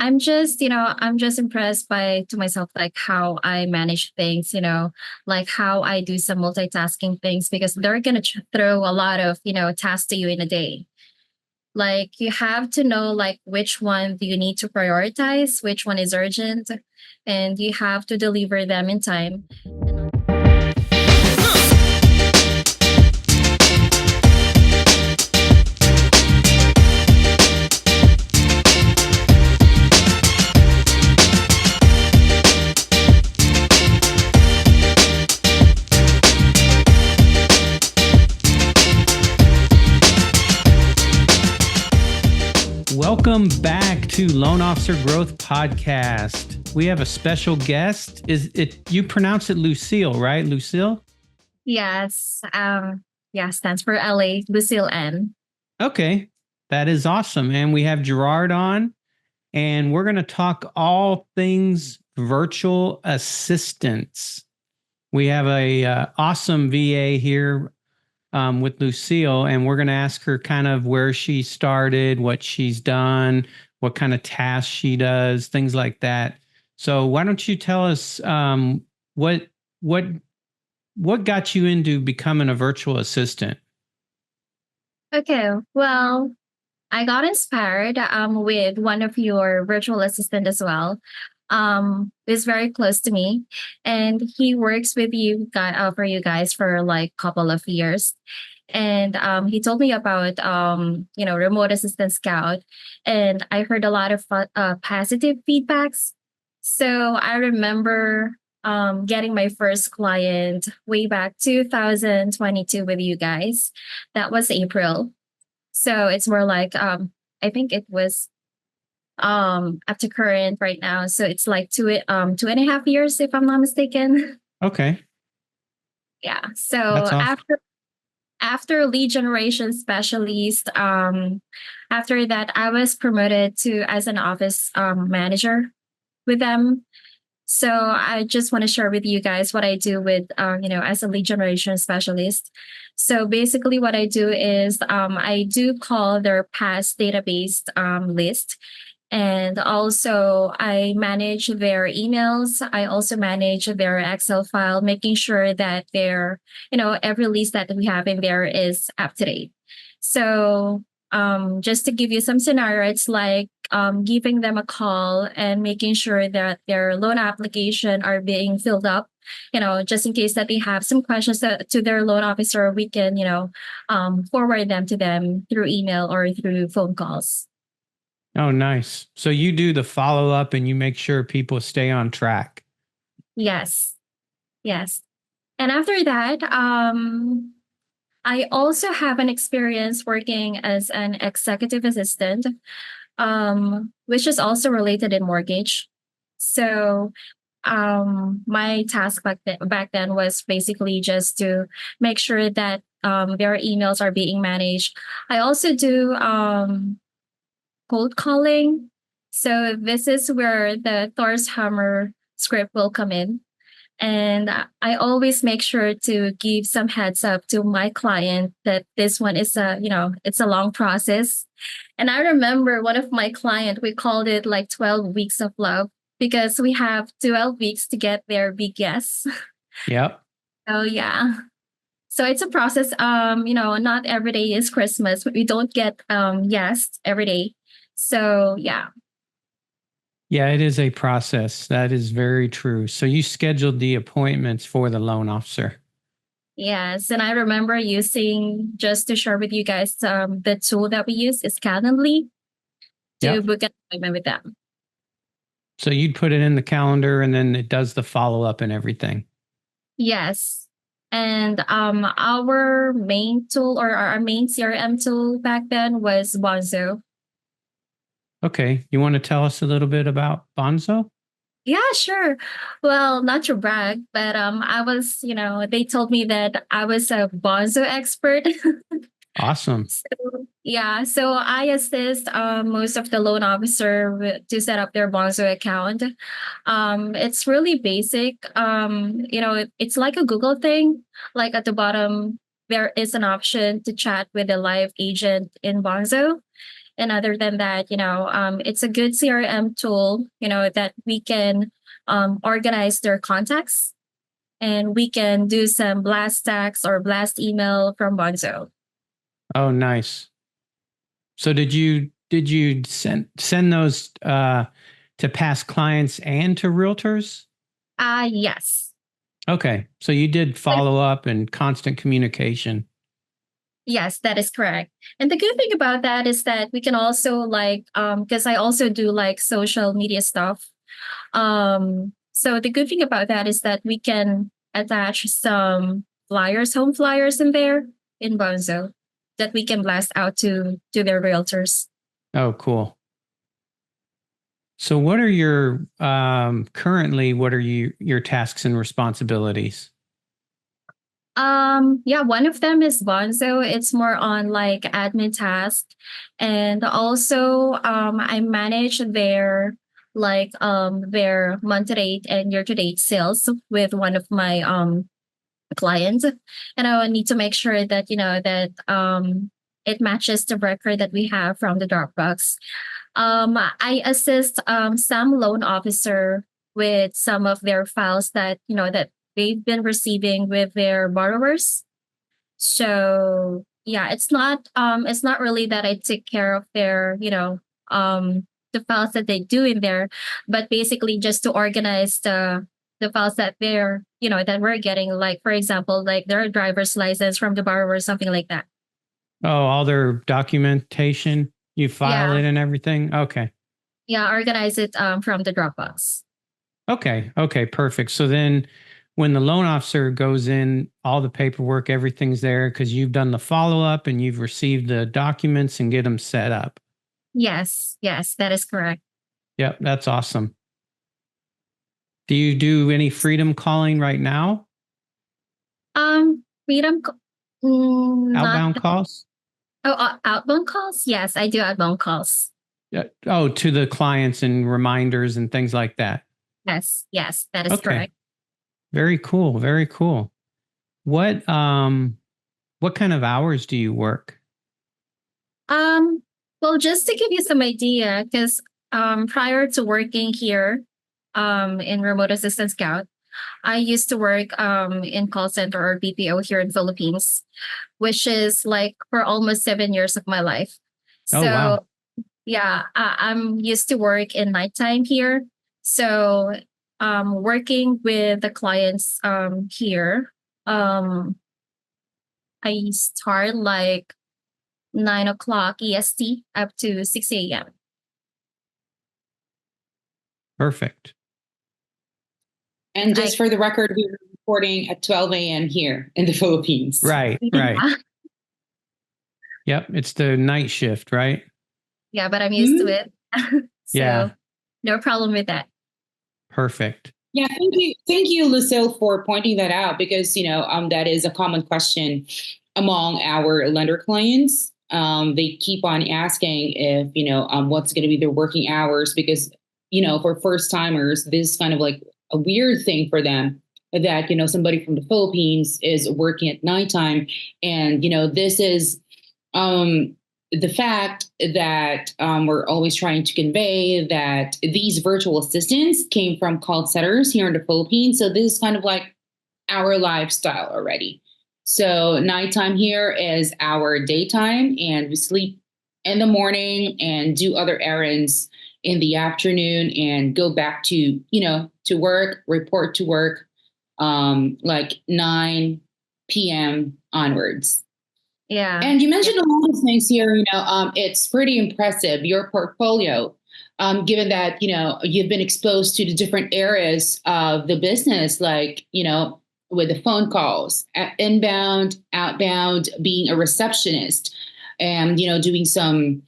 I'm just impressed by to myself, like how I manage things, like how I do some multitasking things because they're going to throw a lot of, tasks to you in a day. Like you have to know like which one do you need to prioritize, which one is urgent, and you have to deliver them in time. Welcome back to Loan Officer Growth Podcast. We have a special guest. Is it, you pronounce it Lucille, right? Lucille? Yes. Yeah, stands for LA, Lucille Ann. Okay. That is awesome. And we have Gerard on, and we're going to talk all things virtual assistants. We have a awesome VA here with Lucille, and we're going to ask her kind of where she started, what she's done, what kind of tasks she does, things like that. So why don't you tell us what what what got you into becoming a virtual assistant? Okay. Well, I got inspired with one of your virtual assistant as well. Is very close to me, and he works with you guys for you guys for like couple of years. And he told me about remote assistant scout, and I heard a lot of positive feedbacks. So I remember getting my first client way back 2022 with you guys. That was April. So it's more like I think it was up to current right now. So it's like 2.5 years if I'm not mistaken. Okay, Yeah. So that's awesome. after lead generation specialist, after that I was promoted to as an office manager with them. So I just want to share with you guys what I do with as a lead generation specialist. So basically what I do is I do call their past database list, and also I manage their emails. I also manage their Excel file, making sure that every list that we have in there is up to date. So just to give you some scenario, it's like giving them a call and making sure that their loan application are being filled up. Just in case that they have some questions to their loan officer, we can, forward them to them through email or through phone calls. Oh, nice. So you do the follow up and you make sure people stay on track. Yes. Yes. And after that, I also have an experience working as an executive assistant, which is also related in mortgage. So my task back then was basically just to make sure that their emails are being managed. I also do cold calling. So this is where the Thor's Hammer script will come in. And I always make sure to give some heads up to my client that this one is it's a long process. And I remember one of my client, we called it like 12 weeks of love because we have 12 weeks to get their big yes. Yep. So yeah. So it's a process. Not every day is Christmas. We don't get yes every day. So yeah. Yeah, it is a process. That is very true. So you scheduled the appointments for the loan officer. Yes, and I remember using, just to share with you guys, the tool that we use is Calendly to Yep. book an appointment with them. So you'd put it in the calendar and then it does the follow up and everything. Yes, and our main tool or our main CRM tool back then was Bonzo. Okay. You want to tell us a little bit about Bonzo? Yeah, sure. Well, not to brag, but I was, they told me that I was a Bonzo expert. Awesome. So, yeah, so I assist most of the loan officer to set up their Bonzo account. It's really basic. It's like a Google thing. Like at the bottom, there is an option to chat with a live agent in Bonzo. And other than that, it's a good CRM tool, that we can organize their contacts, and we can do some blast text or blast email from Bonzo. Oh, nice. So did you send those to past clients and to realtors? Yes. Okay. So you did follow up and constant communication. Yes, that is correct. And the good thing about that is that we can also because I also do like social media stuff. So the good thing about that is that we can attach some flyers, home flyers in there in Bonzo that we can blast out to their realtors. Oh, cool. So what are your currently what are your tasks and responsibilities? Yeah, one of them is Bonzo. It's more on like admin task. And also I manage their month to date and year to date sales with one of my clients. And I need to make sure that it matches the record that we have from the Dropbox. I assist some loan officer with some of their files that they've been receiving with their borrowers. So yeah, it's not really that I take care of their the files that they do in there, but basically just to organize the files that that we're getting, like for example, like their driver's license from the borrower, something like that. Oh, all their documentation, you file Yeah. it and everything? Okay. Yeah, organize it from the Dropbox. Okay. Okay. Perfect. So then when the loan officer goes in, all the paperwork, everything's there because you've done the follow up and you've received the documents and get them set up. Yes, that is correct. Yep. That's awesome. Do you do any freedom calling right now? Freedom, not Outbound calls? outbound calls. Yes, I do outbound calls. Yeah. Oh, to the clients and reminders and things like that. Yes, that is Okay. correct. Very cool. Very cool. What kind of hours do you work? Um, well, just to give you some idea, because prior to working here, in remote assistant scout, I used to work in call center or BPO here in Philippines, which is like for almost 7 years of my life. Oh, wow. So yeah, I'm used to work in nighttime here. So working with the clients here, um, I start like 9 o'clock EST up to 6 a.m. Perfect. And I just for the record, we were recording at 12 a.m. here in the Philippines. Right. Right. Yep. It's the night shift, right? Yeah, but I'm used to it. So Yeah. no problem with that. Perfect. Yeah, thank you, Lucille, for pointing that out because that is a common question among our lender clients. They keep on asking if what's going to be their working hours because for first timers, this is kind of like a weird thing for them that somebody from the Philippines is working at nighttime, and this is the fact that we're always trying to convey that these virtual assistants came from call centers here in the Philippines. So this is kind of like our lifestyle already. So nighttime here is our daytime, and we sleep in the morning and do other errands in the afternoon and go back to to work, report to work, like 9 p.m. onwards. Yeah. And you mentioned a lot of things here. It's pretty impressive, your portfolio, given that, you've been exposed to the different areas of the business, like, with the phone calls, inbound, outbound, being a receptionist, and, doing some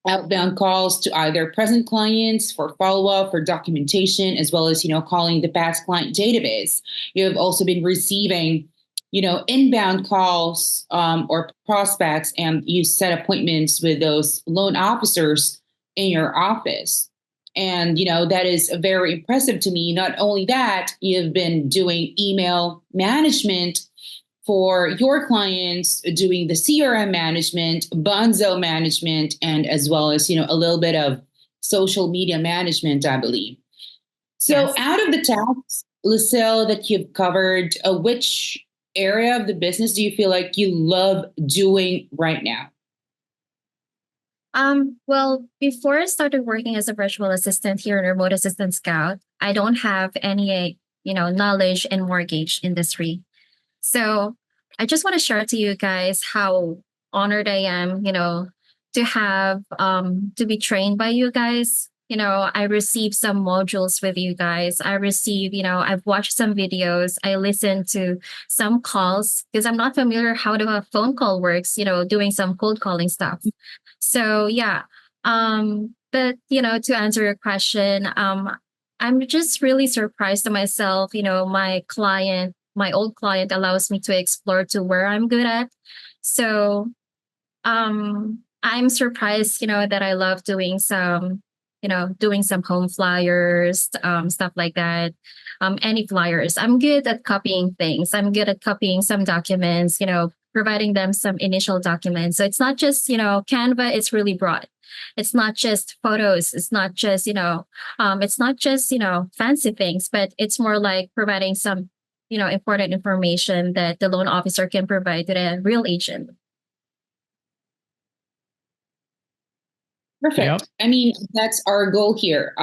outbound calls to either present clients for follow-up, for documentation, as well as, calling the past client database. You have also been receiving inbound calls or prospects, and you set appointments with those loan officers in your office. And, that is very impressive to me. Not only that, you've been doing email management for your clients doing the CRM management, Bonzo management, and as well as, a little bit of social media management, I believe. So Yes. out of the tasks, Lucille, that you've covered, which area of the business do you feel like you love doing right now? Well, before I started working as a virtual assistant here in Remote Assistant Scout, I don't have any, knowledge in mortgage industry. So I just want to share to you guys how honored I am, to have to be trained by you guys. I received some modules with you guys. I received, I've watched some videos. I listened to some calls because I'm not familiar how a phone call works, doing some cold calling stuff. So yeah. But to answer your question, I'm just really surprised to myself. My old client allows me to explore to where I'm good at. So I'm surprised, that I love doing some home flyers, stuff like that. Any flyers. I'm good at copying things. I'm good at copying some documents, providing them some initial documents. So it's not just, Canva, it's really broad. It's not just photos. It's not just, fancy things, but it's more like providing some, important information that the loan officer can provide to the real agent. Perfect. Yep. I mean, that's our goal here.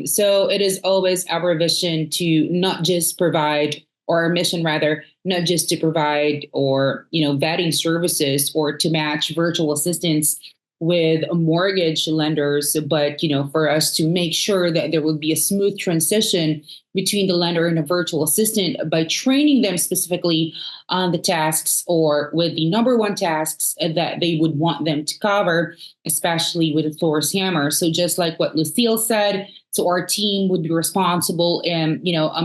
So it is always our vision to not just provide, or our mission rather, not just to provide or, vetting services or to match virtual assistants with mortgage lenders, but, for us to make sure that there will be a smooth transition between the lender and a virtual assistant by training them specifically on the tasks or with the number one tasks that they would want them to cover, especially with a Thor's hammer. So just like what Lucille said, so our team would be responsible in,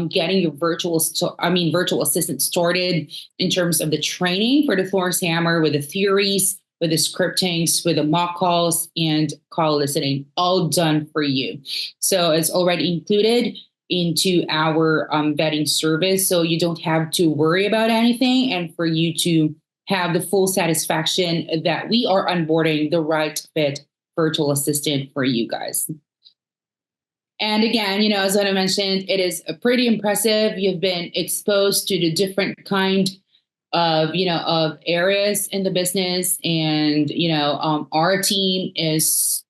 getting your virtual assistant started in terms of the training for the Thor's hammer with the theories, with the scriptings, with the mock calls and call listening, all done for you. So it's already included into our vetting service. So you don't have to worry about anything, and for you to have the full satisfaction that we are onboarding the right fit virtual assistant for you guys. And again, as I mentioned, it is pretty impressive. You've been exposed to the different kind of areas in the business, and our team is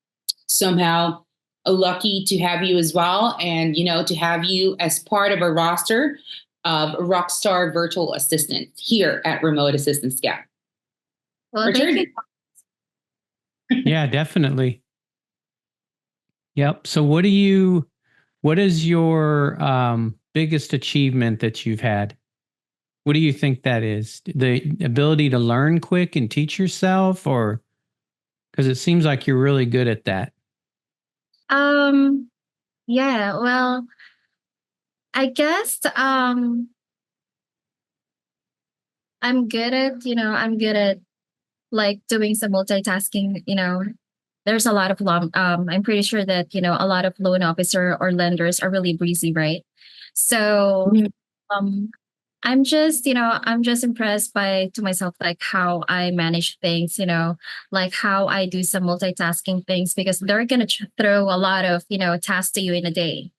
somehow lucky to have you as well, and to have you as part of a roster of rockstar virtual assistants here at Remote Assistant Scout. Well, thank you. Yeah, definitely. Yep. So what is your biggest achievement that you've had? What do you think that is? The ability to learn quick and teach yourself, or because it seems like you're really good at that? Yeah, well, I guess I'm good at like doing some multitasking, there's a lot of I'm pretty sure that, a lot of loan officer or lenders are really breezy, right? So um I'm just impressed by to myself, like how I manage things, like how I do some multitasking things, because they're going to throw a lot of, tasks to you in a day.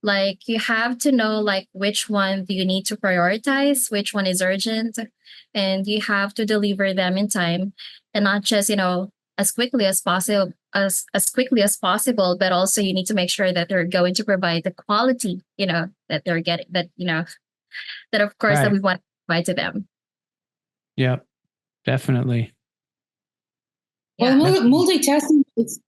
Like you have to know like which one do you need to prioritize, which one is urgent, and you have to deliver them in time, and not just, as quickly as possible, as quickly as possible, but also you need to make sure that they're going to provide the quality, that they're getting, that of course that we want to provide to them. Yep, definitely. Yeah. Well, multitasking is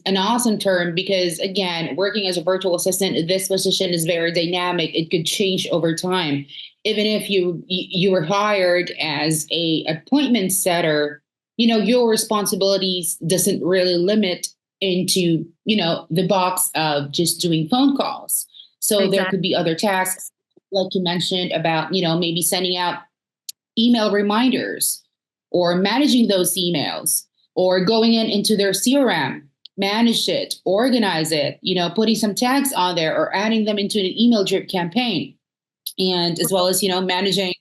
an awesome term, because again, working as a virtual assistant, this position is very dynamic. It could change over time. Even if you were hired as a appointment setter, your responsibilities doesn't really limit into the box of just doing phone calls. So There could be other tasks, like you mentioned, about maybe sending out email reminders, or managing those emails, or going into their CRM, manage it, organize it, putting some tags on there, or adding them into an email drip campaign. and as well as, managing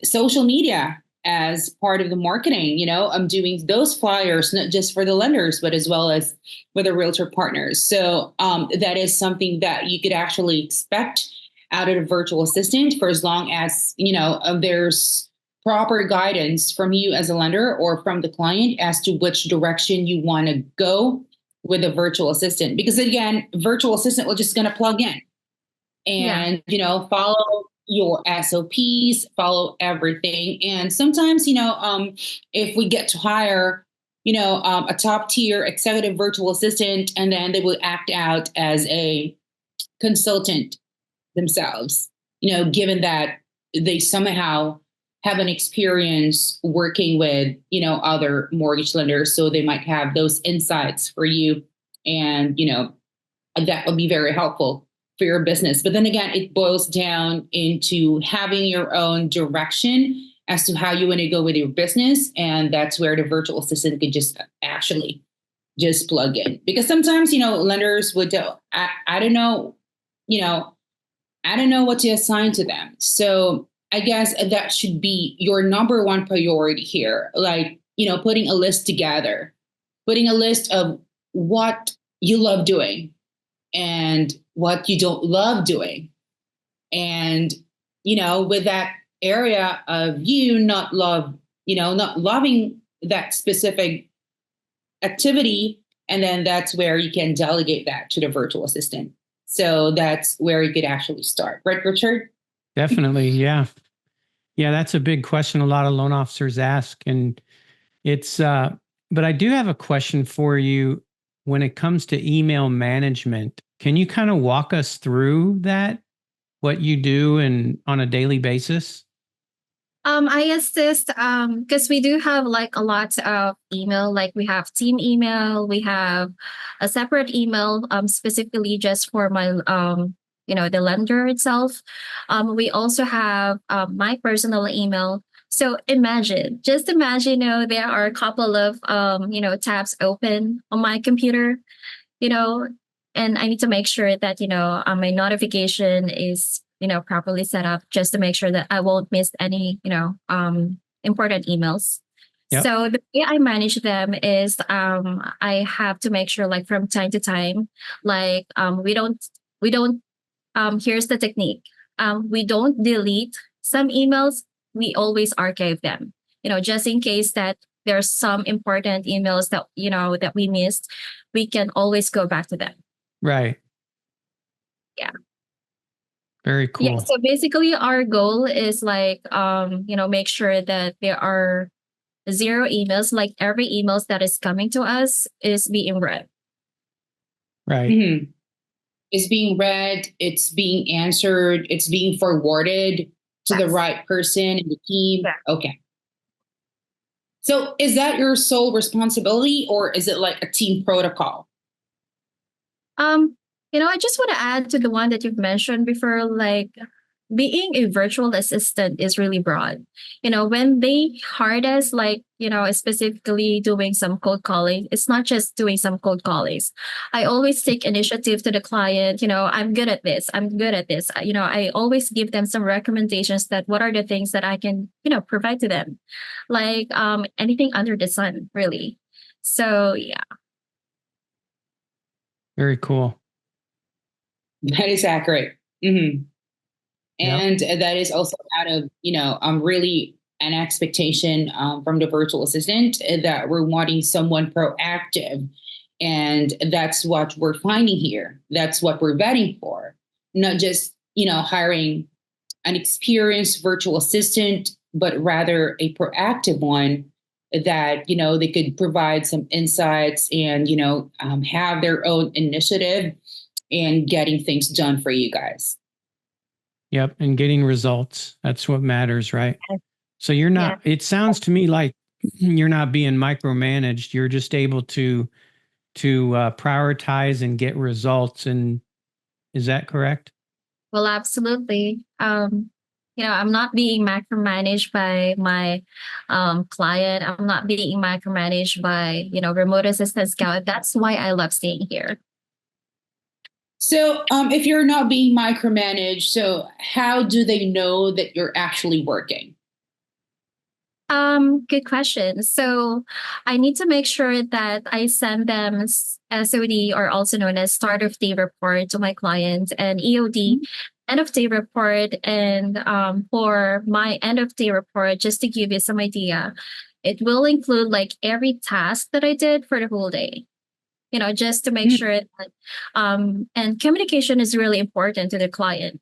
social media as part of the marketing. I'm doing those flyers, not just for the lenders, but as well as for the realtor partners. So that is something that you could actually expect out of a virtual assistant, for as long as, there's proper guidance from you as a lender or from the client as to which direction you want to go with a virtual assistant. Because again, virtual assistant, we're just going to plug in Yeah. and, follow your SOPs, follow everything. And sometimes, if we get to hire, a top tier executive virtual assistant, and then they will act out as a consultant themselves, given that they somehow have an experience working with, other mortgage lenders. So they might have those insights for you. And, that would be very helpful for your business. But then again, it boils down into having your own direction as to how you want to go with your business. And that's where the virtual assistant could just actually just plug in. Because sometimes, lenders would, I don't know, I don't know what to assign to them. So I guess that should be your number one priority here. Like, putting a list together, putting a list of what you love doing and what you don't love doing. And, with that area of you not loving that specific activity. And then that's where you can delegate that to the virtual assistant. So that's where you could actually start. Right, Richard? Definitely. Yeah. Yeah. That's a big question a lot of loan officers ask. And it's, but I do have a question for you when it comes to email management. Can you kind of walk us through that, what you do and on a daily basis? I assist because we do have like a lot of email. Like we have team email, we have a separate email specifically just for my the lender itself. We also have my personal email. So just imagine, there are a couple of tabs open on my computer, you know, and I need to make sure that my notification is properly set up just to make sure that I won't miss any important emails. Yep. So the way I manage them is I have to make sure, like, from time to time, like we don't here's the technique. We don't delete some emails, we always archive them, just in case that there's some important emails that we missed, we can always go back to them. Right. Yeah. Very cool. Yeah. So basically our goal is like, make sure that there are zero emails, like every emails that is coming to us is being read. Right. Mm-hmm. It's being read, it's being answered, it's being forwarded to the right person in the team. Yeah. Okay. So is that your sole responsibility, or is it like a team protocol? I just want to add to the one that you've mentioned before, like being a virtual assistant is really broad. When they hired us, like, specifically doing some cold calling, it's not just doing some cold callings. I always take initiative to the client. I'm good at this. I'm good at this. I always give them some recommendations that what are the things that I can, provide to them, like anything under the sun, really. So, yeah. Very cool. That is accurate. Mm-hmm. And Yep. that is also out of, really an expectation from the virtual assistant that we're wanting someone proactive. And that's what we're finding here. That's what we're vetting for. Not just, hiring an experienced virtual assistant, but rather a proactive one that, they could provide some insights and, have their own initiative in getting things done for you guys. Yep. And getting results. That's what matters, right? So you're not, Yeah. it sounds to me like you're not being micromanaged. You're just able to prioritize and get results. And is that correct? Well, absolutely. I'm not being micromanaged by my client. I'm not being micromanaged by, remote assistant scout. That's why I love staying here. So, if you're not being micromanaged, so how do they know that you're actually working? Good question. So I need to make sure that I send them SOD, or also known as start of day report, to my client, and EOD, end of day report. And for my end of day report, just to give you some idea, it will include like every task that I did for the whole day. Just to make sure that, and communication is really important to the client.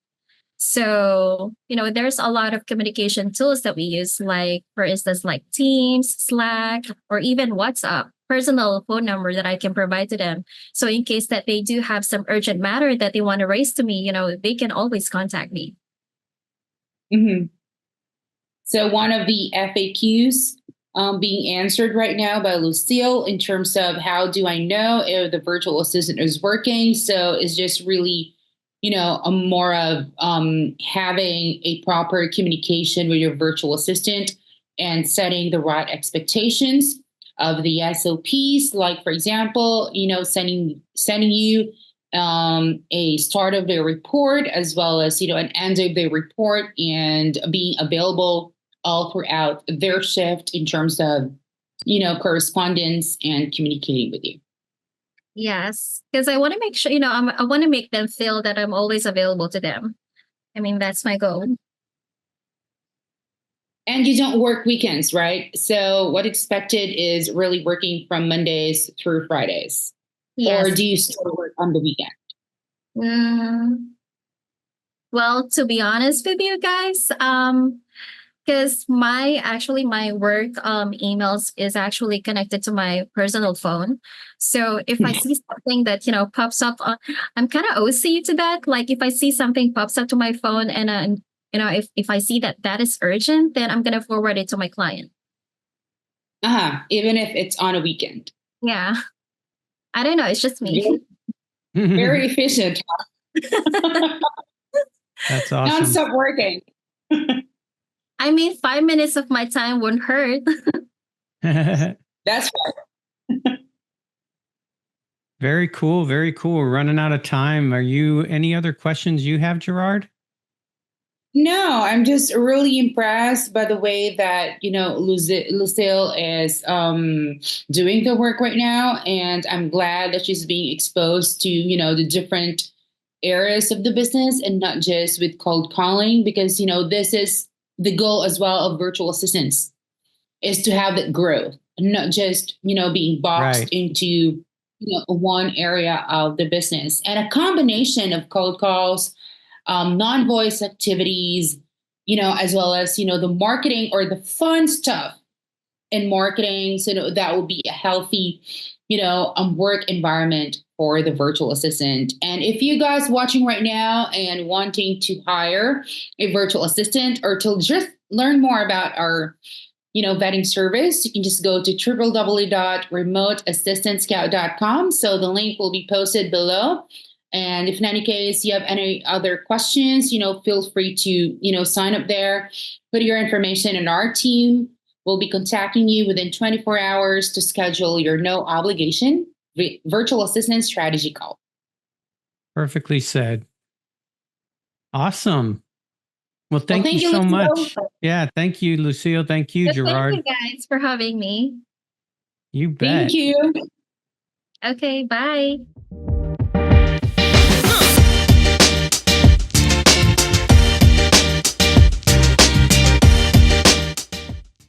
So, there's a lot of communication tools that we use, like, for instance, like Teams, Slack, or even WhatsApp, personal phone number that I can provide to them. So, in case that they do have some urgent matter that they want to raise to me, they can always contact me. Mm-hmm. So, one of the FAQs being answered right now by Lucille in terms of how do I know if the virtual assistant is working? So, it's just really a more of having a proper communication with your virtual assistant and setting the right expectations of the SOPs. Like, for example, sending you a start of their report, as well as an end of their report, and being available all throughout their shift in terms of correspondence and communicating with you. Yes, because I want to make sure, I want to make them feel that I'm always available to them. I mean, that's my goal. And you don't work weekends, right? So what expected is really working from Mondays through Fridays. Yes. Or do you still work on the weekend? Well, to be honest with you guys, because my work emails is actually connected to my personal phone. So if I see something that pops up, I'm kind of OC to that. Like, if I see something pops up to my phone, and if I see that is urgent, then I'm gonna forward it to my client. Even if it's on a weekend. Yeah, I don't know. It's just me. Very efficient. That's awesome. Non-stop working. I mean, 5 minutes of my time won't hurt. That's right. Very cool. Very cool. We're running out of time. Any other questions you have, Gerard? No, I'm just really impressed by the way that, Lucille is doing the work right now. And I'm glad that she's being exposed to, the different areas of the business, and not just with cold calling, because, this is the goal as well of virtual assistants, is to have that growth, not just, being boxed into, one area of the business. And a combination of cold calls, non-voice activities, as well as, the marketing or the fun stuff in marketing. So that will be a healthy, work environment for the virtual assistant. And if you guys watching right now and wanting to hire a virtual assistant, or to just learn more about our, vetting service, you can just go to www.remoteassistantscout.com. So the link will be posted below. And if in any case you have any other questions, feel free to, sign up there, put your information, and our team will be contacting you within 24 hours to schedule your no obligation virtual assistant strategy call. Perfectly said. Awesome. Well, thank you so much. Yeah, thank you, Lucille. Thank you, Gerard. Thank you guys for having me. You bet. Thank you. Okay, bye.